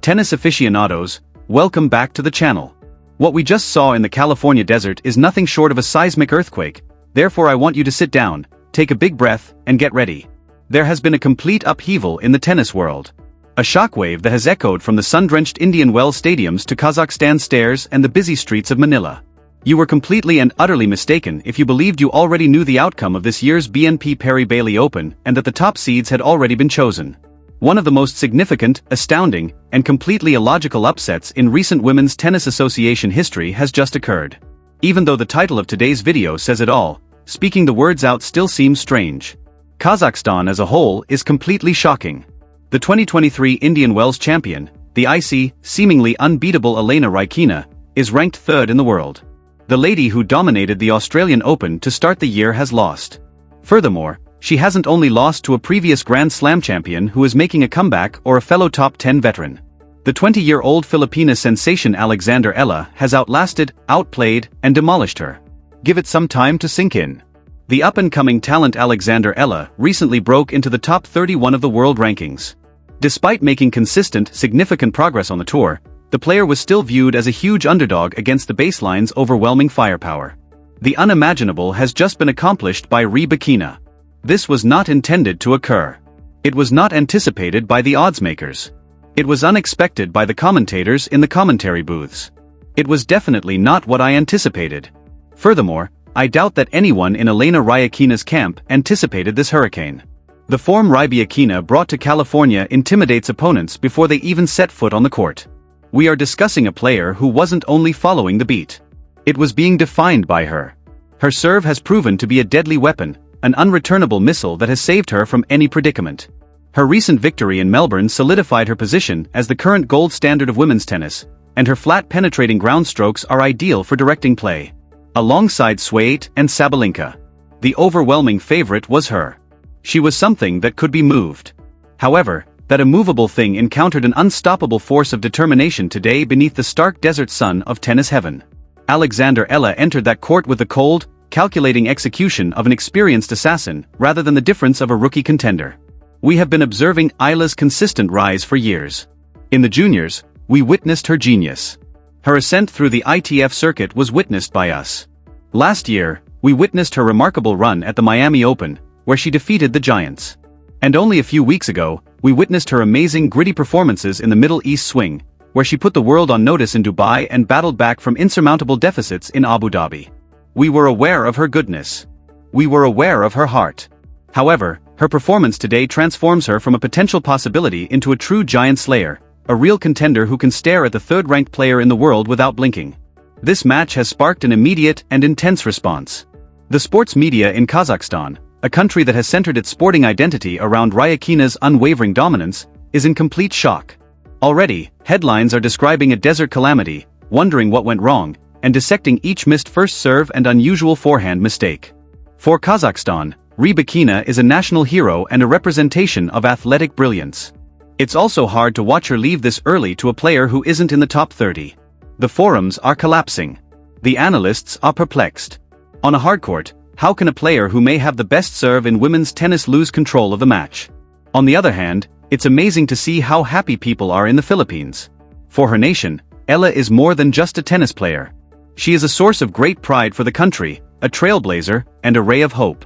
Tennis aficionados, welcome back to the channel. What we just saw in the California desert is nothing short of a seismic earthquake, therefore I want you to sit down, take a big breath, and get ready. There has been a complete upheaval in the tennis world. A shockwave that has echoed from the sun-drenched Indian Wells stadiums to Kazakhstan stairs and the busy streets of Manila. You were completely and utterly mistaken if you believed you already knew the outcome of this year's BNP Paribas Open and that the top seeds had already been chosen. One of the most significant, astounding, and completely illogical upsets in recent Women's Tennis Association history has just occurred. Even though the title of today's video says it all, speaking the words out still seems strange. Kazakhstan as a whole is completely shocking. The 2023 Indian Wells champion, the icy, seemingly unbeatable Elena Rybakina, is ranked third in the world. The lady who dominated the Australian Open to start the year has lost. Furthermore, she hasn't only lost to a previous Grand Slam champion who is making a comeback or a fellow top 10 veteran. The 20-year-old Filipino sensation Alexandra Eala has outlasted, outplayed, and demolished her. Give it some time to sink in. The up-and-coming talent Alexandra Eala recently broke into the top 31 of the world rankings. Despite making consistent, significant progress on the tour, the player was still viewed as a huge underdog against the baseline's overwhelming firepower. The unimaginable has just been accomplished by Rybakina. This was not intended to occur. It was not anticipated by the oddsmakers. It was unexpected by the commentators in the commentary booths. It was definitely not what I anticipated. Furthermore, I doubt that anyone in Elena Rybakina's camp anticipated this hurricane. The form Rybakina brought to California intimidates opponents before they even set foot on the court. We are discussing a player who wasn't only following the beat. It was being defined by her. Her serve has proven to be a deadly weapon, an unreturnable missile that has saved her from any predicament. Her recent victory in Melbourne solidified her position as the current gold standard of women's tennis, and her flat penetrating ground strokes are ideal for directing play. Alongside Swiatek and Sabalenka, the overwhelming favorite was her. She was something that could be moved. However, that immovable thing encountered an unstoppable force of determination today beneath the stark desert sun of tennis heaven. Alexandra Eala entered that court with the cold, calculating execution of an experienced assassin rather than the difference of a rookie contender. We have been observing Eala's consistent rise for years. In the juniors, we witnessed her genius. Her ascent through the ITF circuit was witnessed by us. Last year, we witnessed her remarkable run at the Miami Open, where she defeated the Giants. And only a few weeks ago, we witnessed her amazing gritty performances in the Middle East swing, where she put the world on notice in Dubai and battled back from insurmountable deficits in Abu Dhabi. We were aware of her goodness. We were aware of her heart. However, her performance today transforms her from a potential possibility into a true giant slayer, a real contender who can stare at the third-ranked player in the world without blinking. This match has sparked an immediate and intense response. The sports media in Kazakhstan, a country that has centered its sporting identity around Rybakina's unwavering dominance, is in complete shock. Already, headlines are describing a desert calamity, wondering what went wrong, and dissecting each missed first serve and unusual forehand mistake. For Kazakhstan, Rybakina is a national hero and a representation of athletic brilliance. It's also hard to watch her leave this early to a player who isn't in the top 30. The forums are collapsing. The analysts are perplexed. On a hardcourt, how can a player who may have the best serve in women's tennis lose control of the match? On the other hand, it's amazing to see how happy people are in the Philippines. For her nation, Eala is more than just a tennis player. She is a source of great pride for the country, a trailblazer, and a ray of hope.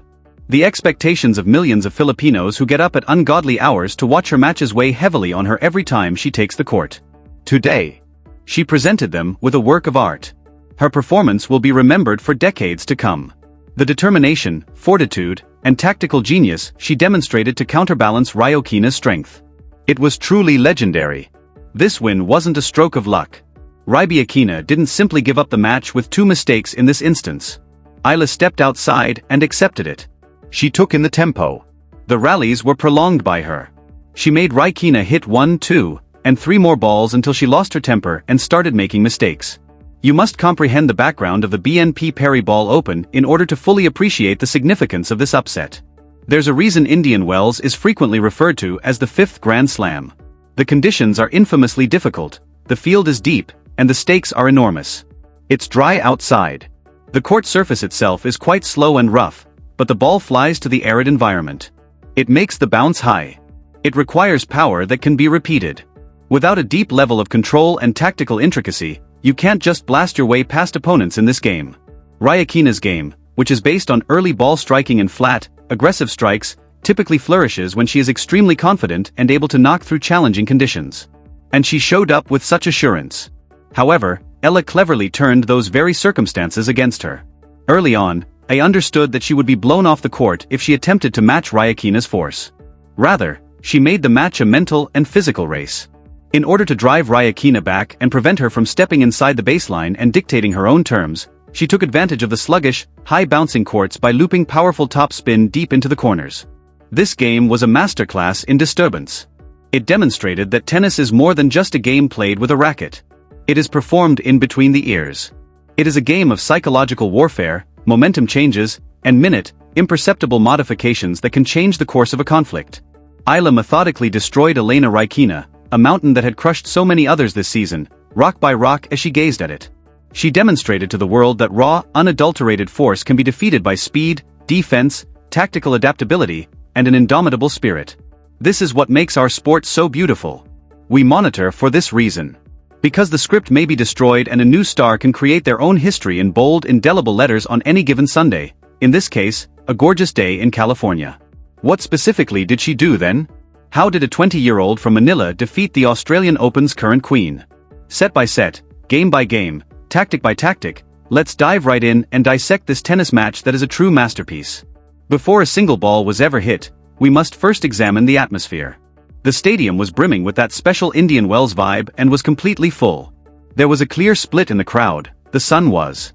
The expectations of millions of Filipinos who get up at ungodly hours to watch her matches weigh heavily on her every time she takes the court. Today, she presented them with a work of art. Her performance will be remembered for decades to come. The determination, fortitude, and tactical genius she demonstrated to counterbalance Rybakina's strength. It was truly legendary. This win wasn't a stroke of luck. Rybakina didn't simply give up the match with two mistakes in this instance. Eala stepped outside and accepted it. She took in the tempo. The rallies were prolonged by her. She made Rybakina hit 1, 2, and 3 more balls until she lost her temper and started making mistakes. You must comprehend the background of the BNP Paribas Open in order to fully appreciate the significance of this upset. There's a reason Indian Wells is frequently referred to as the 5th Grand Slam. The conditions are infamously difficult, the field is deep, and the stakes are enormous. It's dry outside. The court surface itself is quite slow and rough, but the ball flies to the arid environment. It makes the bounce high. It requires power that can be repeated. Without a deep level of control and tactical intricacy, you can't just blast your way past opponents in this game. Rybakina's game, which is based on early ball striking and flat, aggressive strikes, typically flourishes when she is extremely confident and able to knock through challenging conditions. And she showed up with such assurance. However, Eala cleverly turned those very circumstances against her. Early on, I understood that she would be blown off the court if she attempted to match Rybakina's force. Rather, she made the match a mental and physical race. In order to drive Rybakina back and prevent her from stepping inside the baseline and dictating her own terms, she took advantage of the sluggish, high-bouncing courts by looping powerful topspin deep into the corners. This game was a masterclass in disturbance. It demonstrated that tennis is more than just a game played with a racket. It is performed in between the ears. It is a game of psychological warfare, momentum changes, and imperceptible modifications that can change the course of a conflict. Eala methodically destroyed Elena Rybakina, a mountain that had crushed so many others this season, rock by rock as she gazed at it. She demonstrated to the world that raw, unadulterated force can be defeated by speed, defense, tactical adaptability, and an indomitable spirit. This is what makes our sport so beautiful. We monitor for this reason. Because the script may be destroyed and a new star can create their own history in bold, indelible letters on any given Sunday, in this case, a gorgeous day in California. What specifically did she do then? How did a 20-year-old from Manila defeat the Australian Open's current queen? Set by set, game by game, tactic by tactic, let's dive right in and dissect this tennis match that is a true masterpiece. Before a single ball was ever hit, we must first examine the atmosphere. The stadium was brimming with that special Indian Wells vibe and was completely full. There was a clear split in the crowd, the sun was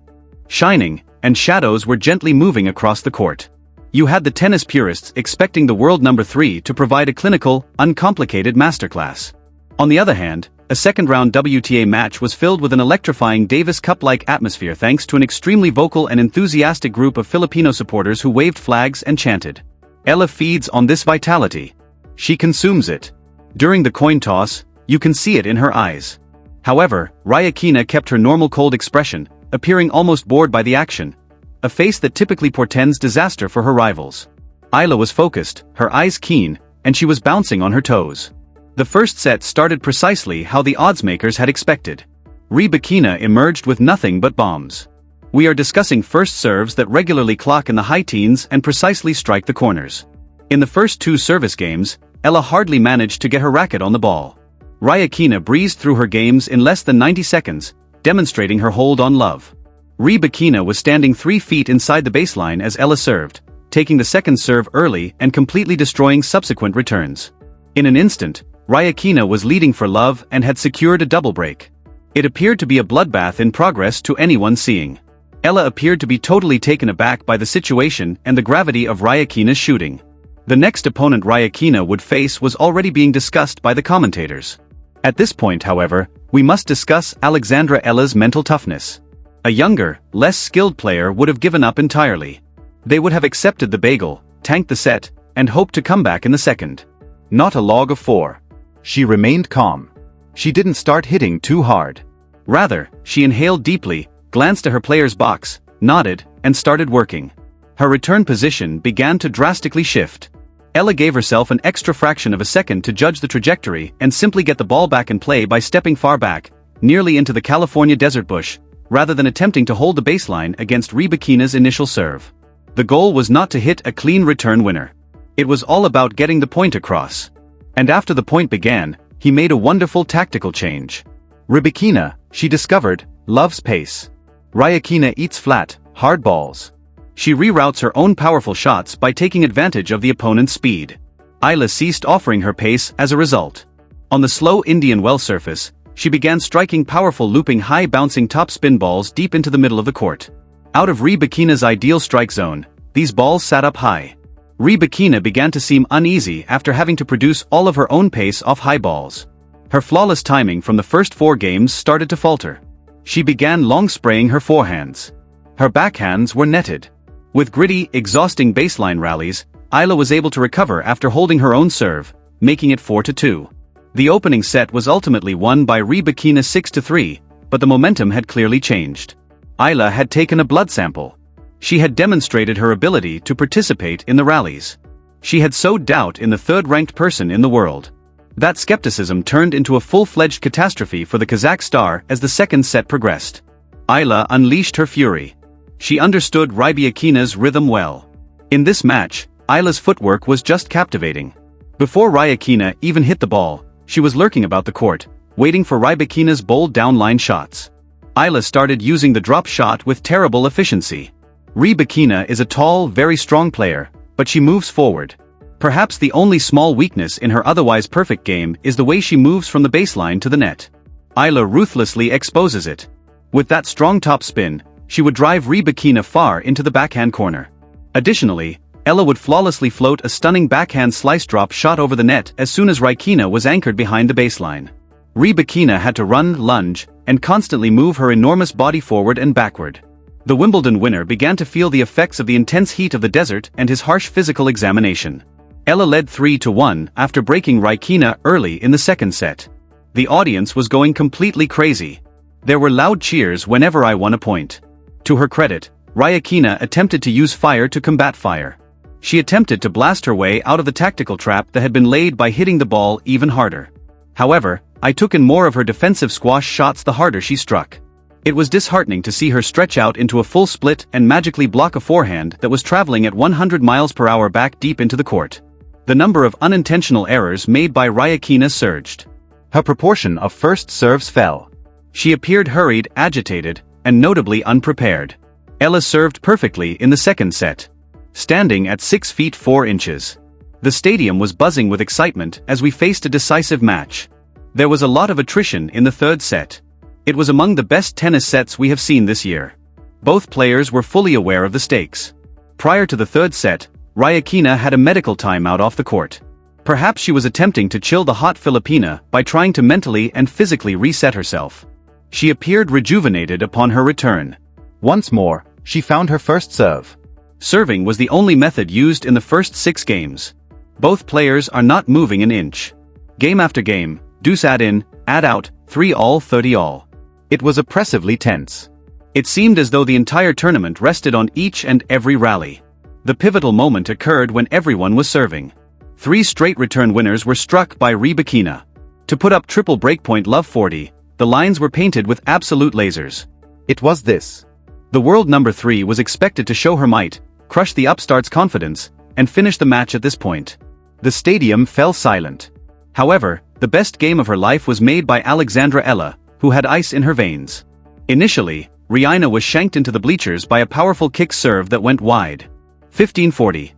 shining, and shadows were gently moving across the court. You had the tennis purists expecting the world number 3 to provide a clinical, uncomplicated masterclass. On the other hand, a second-round WTA match was filled with an electrifying Davis Cup-like atmosphere thanks to an extremely vocal and enthusiastic group of Filipino supporters who waved flags and chanted. Eala feeds on this vitality. She consumes it. During the coin toss, you can see it in her eyes. However, Rybakina kept her normal cold expression, appearing almost bored by the action, a face that typically portends disaster for her rivals. Eala was focused, her eyes keen, and she was bouncing on her toes. The first set started precisely how the oddsmakers had expected. Rybakina emerged with nothing but bombs. We are discussing first serves that regularly clock in the high teens and precisely strike the corners. In the first 2 service games, Eala hardly managed to get her racket on the ball. Rybakina breezed through her games in less than 90 seconds, demonstrating her hold on love. Rybakina was standing 3 feet inside the baseline as Eala served, taking the second serve early and completely destroying subsequent returns. In an instant, Rybakina was leading for love and had secured a double break. It appeared to be a bloodbath in progress to anyone seeing. Eala appeared to be totally taken aback by the situation and the gravity of Rybakina's shooting. The next opponent Rybakina would face was already being discussed by the commentators. At this point, however, we must discuss Alexandra Eala's mental toughness. A younger, less skilled player would have given up entirely. They would have accepted the bagel, tanked the set, and hoped to come back in the second. Not a log of 4. She remained calm. She didn't start hitting too hard. Rather, she inhaled deeply, glanced at her player's box, nodded, and started working. Her return position began to drastically shift. Eala gave herself an extra fraction of a second to judge the trajectory and simply get the ball back in play by stepping far back, nearly into the California desert bush, rather than attempting to hold the baseline against Rybakina's initial serve. The goal was not to hit a clean return winner. It was all about getting the point across. And after the point began, he made a wonderful tactical change. Rybakina, she discovered, loves pace. Rybakina eats flat, hard balls. She reroutes her own powerful shots by taking advantage of the opponent's speed. Eala ceased offering her pace as a result. On the slow Indian well surface, she began striking powerful looping high-bouncing top-spin balls deep into the middle of the court. Out of Rybakina's ideal strike zone, these balls sat up high. Rybakina began to seem uneasy after having to produce all of her own pace off high balls. Her flawless timing from the first 4 games started to falter. She began long spraying her forehands. Her backhands were netted. With gritty, exhausting baseline rallies, Eala was able to recover after holding her own serve, making it 4-2. The opening set was ultimately won by Rybakina 6-3, but the momentum had clearly changed. Eala had taken a blood sample. She had demonstrated her ability to participate in the rallies. She had sowed doubt in the third-ranked person in the world. That skepticism turned into a full-fledged catastrophe for the Kazakh star as the second set progressed. Eala unleashed her fury. She understood Rybakina's rhythm well. In this match, Eala's footwork was just captivating. Before Rybakina even hit the ball, she was lurking about the court, waiting for Rybakina's bold downline shots. Eala started using the drop shot with terrible efficiency. Rybakina is a tall, very strong player, but she moves forward. Perhaps the only small weakness in her otherwise perfect game is the way she moves from the baseline to the net. Eala ruthlessly exposes it. With that strong top spin, she would drive Rybakina far into the backhand corner. Additionally, Eala would flawlessly float a stunning backhand slice drop shot over the net as soon as Rybakina was anchored behind the baseline. Rybakina had to run, lunge, and constantly move her enormous body forward and backward. The Wimbledon winner began to feel the effects of the intense heat of the desert and his harsh physical examination. Eala led 3-1 after breaking Rybakina early in the second set. The audience was going completely crazy. There were loud cheers whenever I won a point. To her credit, Rybakina attempted to use fire to combat fire. She attempted to blast her way out of the tactical trap that had been laid by hitting the ball even harder. However, I took in more of her defensive squash shots the harder she struck. It was disheartening to see her stretch out into a full split and magically block a forehand that was traveling at 100 miles per hour back deep into the court. The number of unintentional errors made by Rybakina surged. Her proportion of first serves fell. She appeared hurried, agitated, and notably unprepared. Eala served perfectly in the second set. Standing at 6 feet 4 inches. The stadium was buzzing with excitement as we faced a decisive match. There was a lot of attrition in the third set. It was among the best tennis sets we have seen this year. Both players were fully aware of the stakes. Prior to the third set, Rybakina had a medical timeout off the court. Perhaps she was attempting to chill the hot Filipina by trying to mentally and physically reset herself. She appeared rejuvenated upon her return. Once more, she found her first serve. Serving was the only method used in the first 6 games. Both players are not moving an inch. Game after game, deuce add in, add out, 3-all 30-all. It was oppressively tense. It seemed as though the entire tournament rested on each and every rally. The pivotal moment occurred when everyone was serving. 3 straight return winners were struck by Rybakina. To put up triple breakpoint love 40, the lines were painted with absolute lasers. It was this. The world number 3 was expected to show her might, crush the upstart's confidence, and finish the match at this point. The stadium fell silent. However, the best game of her life was made by Alexandra Eala, who had ice in her veins. Initially, Rybakina was shanked into the bleachers by a powerful kick serve that went wide. 15-40.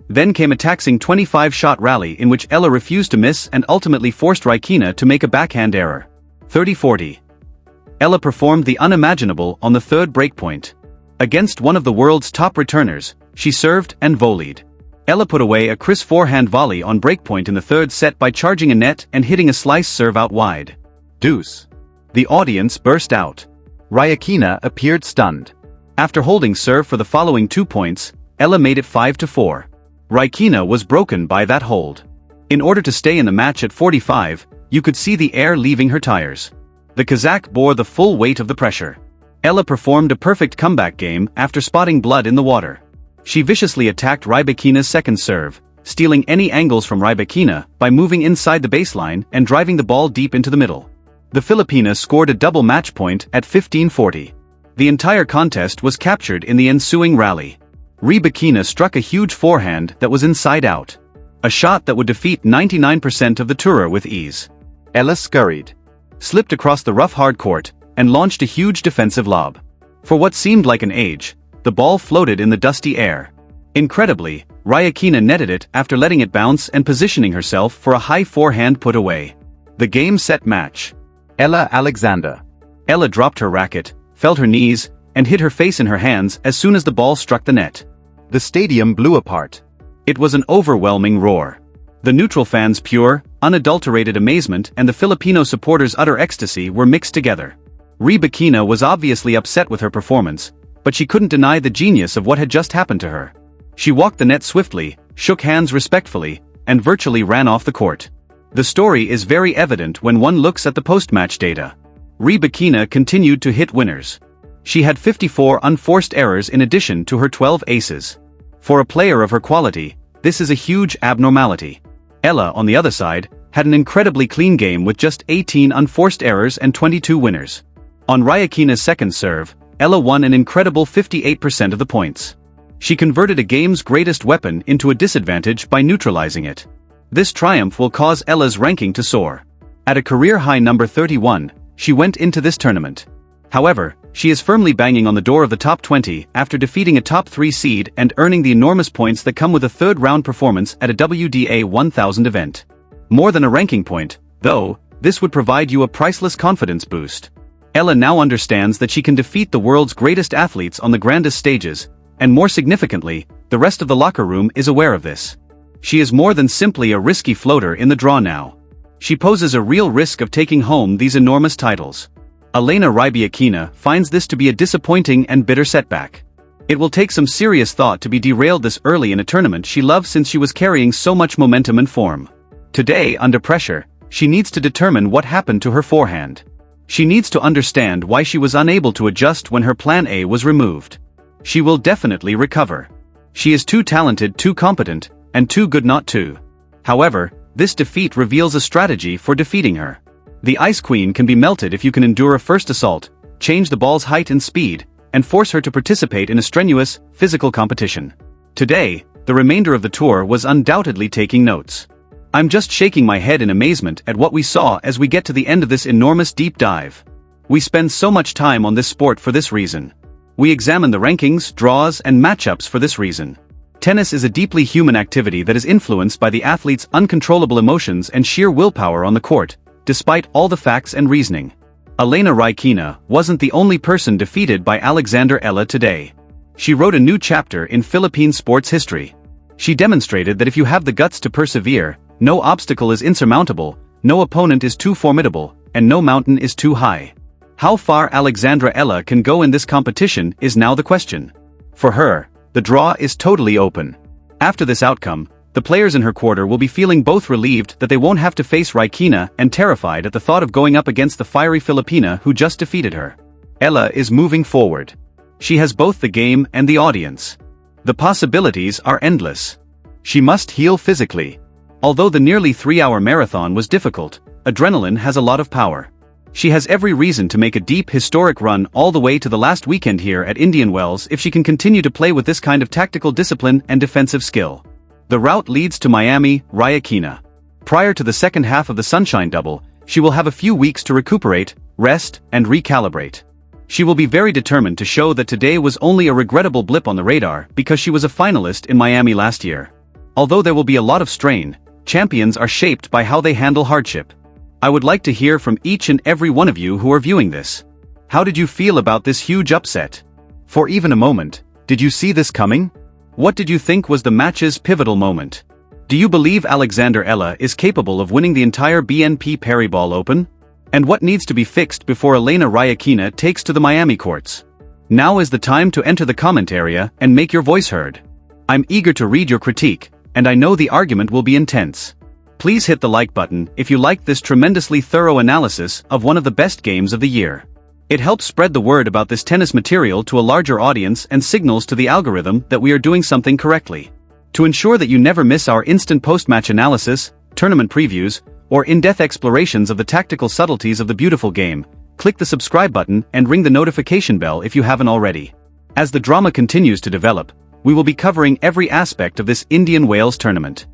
Then came a taxing 25-shot rally in which Eala refused to miss and ultimately forced Rybakina to make a backhand error. 30-40. Eala performed the unimaginable on the third breakpoint. Against one of the world's top returners, she served and volleyed. Eala put away a crisp forehand volley on breakpoint in the third set by charging a net and hitting a slice serve out wide. Deuce. The audience burst out. Rybakina appeared stunned. After holding serve for the following 2 points, Eala made it 5-4. Rybakina was broken by that hold. In order to stay in the match at 45, you could see the air leaving her tires. The Kazakh bore the full weight of the pressure. Eala performed a perfect comeback game after spotting blood in the water. She viciously attacked Rybakina's second serve, stealing any angles from Rybakina by moving inside the baseline and driving the ball deep into the middle. The Filipina scored a double match point at 15-40. The entire contest was captured in the ensuing rally. Rybakina struck a huge forehand that was inside out. A shot that would defeat 99% of the tourer with ease. Eala scurried, slipped across the rough hard court, and launched a huge defensive lob. For what seemed like an age, the ball floated in the dusty air. Incredibly, Rybakina netted it after letting it bounce and positioning herself for a high forehand put away. The game set match. Eala Alexander. Eala dropped her racket, felt her knees, and hid her face in her hands as soon as the ball struck the net. The stadium blew apart. It was an overwhelming roar. The neutral fans' pure, unadulterated amazement and the Filipino supporters' utter ecstasy were mixed together. Rybakina was obviously upset with her performance, but she couldn't deny the genius of what had just happened to her. She walked the net swiftly, shook hands respectfully, and virtually ran off the court. The story is very evident when one looks at the post-match data. Rybakina continued to hit winners. She had 54 unforced errors in addition to her 12 aces. For a player of her quality, this is a huge abnormality. Eala, on the other side, had an incredibly clean game with just 18 unforced errors and 22 winners. On Rybakina's second serve, Eala won an incredible 58% of the points. She converted a game's greatest weapon into a disadvantage by neutralizing it. This triumph will cause Eala's ranking to soar. At a career-high number 31, she went into this tournament. However, she is firmly banging on the door of the top 20 after defeating a top 3 seed and earning the enormous points that come with a third-round performance at a WDA 1000 event. More than a ranking point, though, this would provide you a priceless confidence boost. Eala now understands that she can defeat the world's greatest athletes on the grandest stages, and more significantly, the rest of the locker room is aware of this. She is more than simply a risky floater in the draw now. She poses a real risk of taking home these enormous titles. Elena Rybakina finds this to be a disappointing and bitter setback. It will take some serious thought to be derailed this early in a tournament she loves since she was carrying so much momentum and form. Today, under pressure, she needs to determine what happened to her forehand. She needs to understand why she was unable to adjust when her plan A was removed. She will definitely recover. She is too talented, too competent, and too good not to. However, this defeat reveals a strategy for defeating her. The Ice Queen can be melted if you can endure a first assault, change the ball's height and speed, and force her to participate in a strenuous, physical competition. Today, the remainder of the tour was undoubtedly taking notes. I'm just shaking my head in amazement at what we saw as we get to the end of this enormous deep dive. We spend so much time on this sport for this reason. We examine the rankings, draws, and matchups for this reason. Tennis is a deeply human activity that is influenced by the athlete's uncontrollable emotions and sheer willpower on the court, despite all the facts and reasoning. Elena Rybakina wasn't the only person defeated by Alexandra Eala today. She wrote a new chapter in Philippine sports history. She demonstrated that if you have the guts to persevere, no obstacle is insurmountable, no opponent is too formidable, and no mountain is too high. How far Alexandra Eala can go in this competition is now the question. For her, the draw is totally open. After this outcome, the players in her quarter will be feeling both relieved that they won't have to face Rybakina and terrified at the thought of going up against the fiery Filipina who just defeated her. Eala is moving forward. She has both the game and the audience. The possibilities are endless. She must heal physically. Although the nearly 3-hour marathon was difficult, adrenaline has a lot of power. She has every reason to make a deep historic run all the way to the last weekend here at Indian Wells if she can continue to play with this kind of tactical discipline and defensive skill. The route leads to Miami, Rybakina. Prior to the second half of the Sunshine Double, she will have a few weeks to recuperate, rest, and recalibrate. She will be very determined to show that today was only a regrettable blip on the radar because she was a finalist in Miami last year. Although there will be a lot of strain, champions are shaped by how they handle hardship. I would like to hear from each and every one of you who are viewing this. How did you feel about this huge upset? For even a moment, did you see this coming? What did you think was the match's pivotal moment? Do you believe Alexandra Eala is capable of winning the entire BNP Paribas Open? And what needs to be fixed before Elena Rybakina takes to the Miami courts? Now is the time to enter the comment area and make your voice heard. I'm eager to read your critique, and I know the argument will be intense. Please hit the like button if you liked this tremendously thorough analysis of one of the best games of the year. It helps spread the word about this tennis material to a larger audience and signals to the algorithm that we are doing something correctly. To ensure that you never miss our instant post-match analysis, tournament previews, or in-depth explorations of the tactical subtleties of the beautiful game, click the subscribe button and ring the notification bell if you haven't already. As the drama continues to develop, we will be covering every aspect of this Indian Wales tournament.